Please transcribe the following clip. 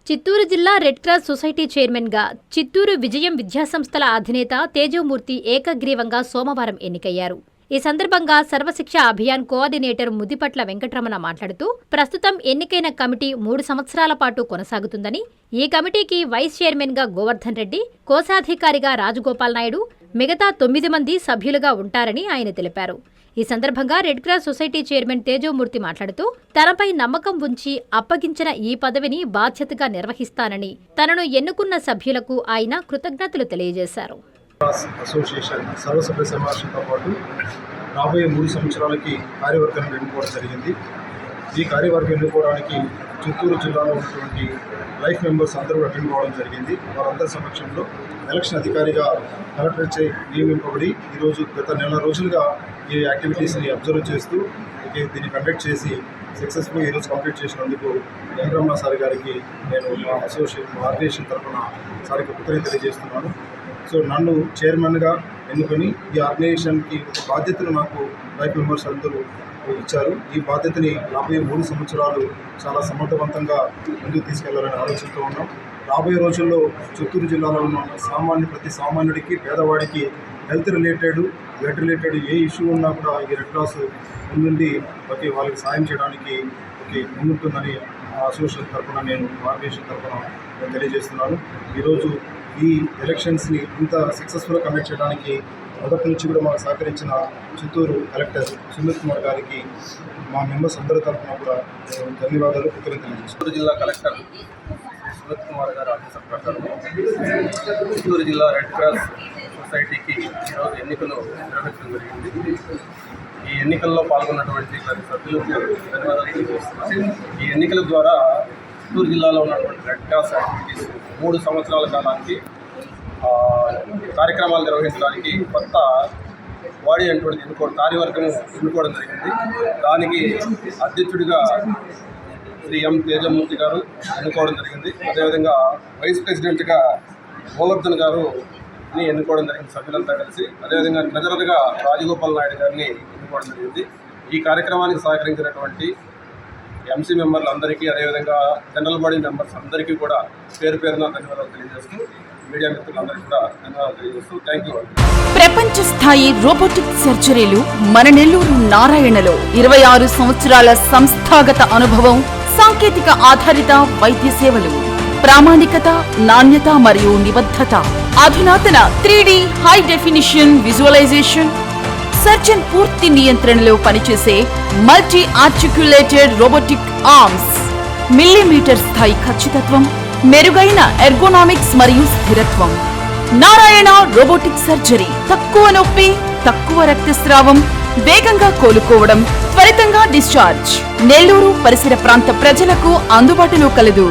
చిత్తూరు జిల్లా red cross society చైర్మన్గా చిత్తూరు విజయం విద్యాసంస్థల అధినేత తేజమూర్తి ఏకగ్రీవంగా సోమవారం ఎన్నికయ్యారు. ఈ సందర్భంగా సర్వశిక్ష అభియాన్ కోఆర్డినేటర్ ముదిపట్ల వెంకటరమణ మాట్లాడుతూ, ప్రస్తుతం ఎన్నికైన కమిటీ 3 సంవత్సరాల పాటు కొనసాగుతుందని, ఈ కమిటీకి వైస్ చైర్మన్గా గోవర్ధన్ రెడ్డి, కోశాధికారిగా రాజగోపాల్ నాయుడు, మిగతా 9 మంది సభ్యులుగా ఉంటారని ఆయన తెలిపారు. ఈ సందర్భంగా red cross society chairman Tejamurthy మాట్లాడుతూ, తనపై నమ్మకం ఉంచి అప్పగించిన ఈ పదవిని బాధ్యతగా నిర్వహిస్తానని, తనను ఎన్నుకున్న సభ్యులకు ఆయన కృతజ్ఞతలు తెలియజేశారు. అసోసియేషన్ సర్వసభ్య సమావేశంతో పాటు రాబోయే 3 సంవత్సరాలకి కార్యవర్గాన్ని ఎన్నుకోవడం జరిగింది. ఈ కార్యవర్గం ఎన్నుకోవడానికి చిత్తూరు జిల్లాలో ఉన్నటువంటి లైఫ్ మెంబర్స్ అందరూ అటెండ్ కావడం జరిగింది. వారందరి సమక్షంలో ఎలక్షన్ అధికారిగా కలెక్టర్ చే నియమింపబడి ఈరోజు గత నెల రోజులుగా ఈ యాక్టివిటీస్ని అబ్జర్వ్ చేస్తూ దీన్ని కండక్ట్ చేసి సక్సెస్ఫుల్ ఈరోజు కంప్లీట్ చేసినందుకు వెంకటరమణ సార్ గారికి నేను మా ఆర్గనైజేషన్ తరఫున సార్కి కృతజ్ఞతలు తెలియజేస్తున్నాను. సో నన్ను చైర్మన్గా ఎన్నుకొని ఈ ఆర్గనైజేషన్కి ఒక బాధ్యతను నాకు లైఫ్ మెంబర్స్ అందరూ ఇచ్చారు. ఈ బాధ్యతని రాబోయే 3 సంవత్సరాలు చాలా సమర్థవంతంగా ముందుకు తీసుకెళ్లాలని ఆలోచనతో ఉన్నాం. రాబోయే రోజుల్లో చిత్తూరు జిల్లాలో ఉన్న ప్రతి సామాన్యుడికి, పేదవాడికి హెల్త్ రిలేటెడ్, బ్లడ్ రిలేటెడ్ ఏ ఇష్యూ ఉన్నా కూడా ఈ రెడ్ క్రాస్ ముందుండి వాళ్ళకి సాయం చేయడానికి ముందుంటుందని అసోసియేషన్ తరఫున నేను ఆర్గనైజేషన్ తరఫున తెలియజేస్తున్నాను. ఈరోజు ఈ ఎలక్షన్స్ని ఇంత సక్సెస్ఫుల్గా కండక్ట్ చేయడానికి మొదటి నుంచి కూడా మాకు సహకరించిన చిత్తూరు కలెక్టర్ సుమిత్ కుమార్ గారికి మా మెంబర్స్ అందరి తరఫున కూడా ధన్యవాదాలు, కృతజ్ఞతలు. చిత్తూరు జిల్లా కలెక్టర్ సుమిత్ కుమార్ గారి ఆదేశాల ప్రకారం చిత్తూరు జిల్లా రెడ్ క్రాస్ సొసైటీకి ఈరోజు ఎన్నికలు నిర్వహించడం జరిగింది. ఈ ఎన్నికల్లో పాల్గొన్నటువంటి సభ్యులకు ధన్యవాదాలు తెలియజేస్తున్నాం. ఈ ఎన్నికల ద్వారా చిత్తూరు జిల్లాలో ఉన్నటువంటి రెడ్ క్రాస్ యాక్టివిటీస్ 3 సంవత్సరాల కాలానికి కార్యక్రమాలు నిర్వహించడానికి కొత్త బాడీ అనేటువంటి కార్యవర్గం ఎన్నుకోవడం జరిగింది. దానికి అధ్యక్షుడిగా శ్రీ ఎం తేజమూర్తి గారు ఎన్నుకోవడం జరిగింది. అదేవిధంగా వైస్ ప్రెసిడెంట్గా గోవర్ధన్ గారుని ఎన్నుకోవడం జరిగింది సభ్యులంతా కలిసి. అదేవిధంగా ట్రెజరర్గా రాజగోపాల్ నాయుడు గారిని ఎన్నుకోవడం జరిగింది. ఈ కార్యక్రమానికి సహకరించినటువంటి ఎంసీ మెంబర్లు అందరికీ, అదేవిధంగా జనరల్ బాడీ మెంబర్స్ అందరికీ కూడా పేరు పేరున ధన్యవాదాలు తెలియజేస్తూ, మీడియా మిత్రులందరికీ కూడా ధన్యవాదాలు తెలియజేస్తూ థ్యాంక్ యూ. ప్రపంచ స్థాయి రోబోటిక్ సర్జరీలు మన నెల్లూరు నారాయణలో 26 సంవత్సరాల సంస్థాగత అనుభవం, సాంకేతిక ఆధారిత వైద్య సేవలు, ప్రామాణికత, నాణ్యత మరియు నిబద్ధత, అధునాతన 3D high definition visualisation, surgeon పూర్తి నియంత్రణలో పనిచేసే multi articulated robotic arms, millimetre స్థాయి ఖచ్చితత్వం, మెరుగైన ఎర్గోనామిక్స్ మరియు స్థిరత్వం. Narayana robotic surgery. తక్కువ నొప్పి, తక్కువ రక్తస్రావం, వేగంగా కోలుకోవడం, త్వరితంగా డిశ్చార్జ్. నెల్లూరు పరిసర ప్రాంత ప్రజలకు అందుబాటులో కలదు.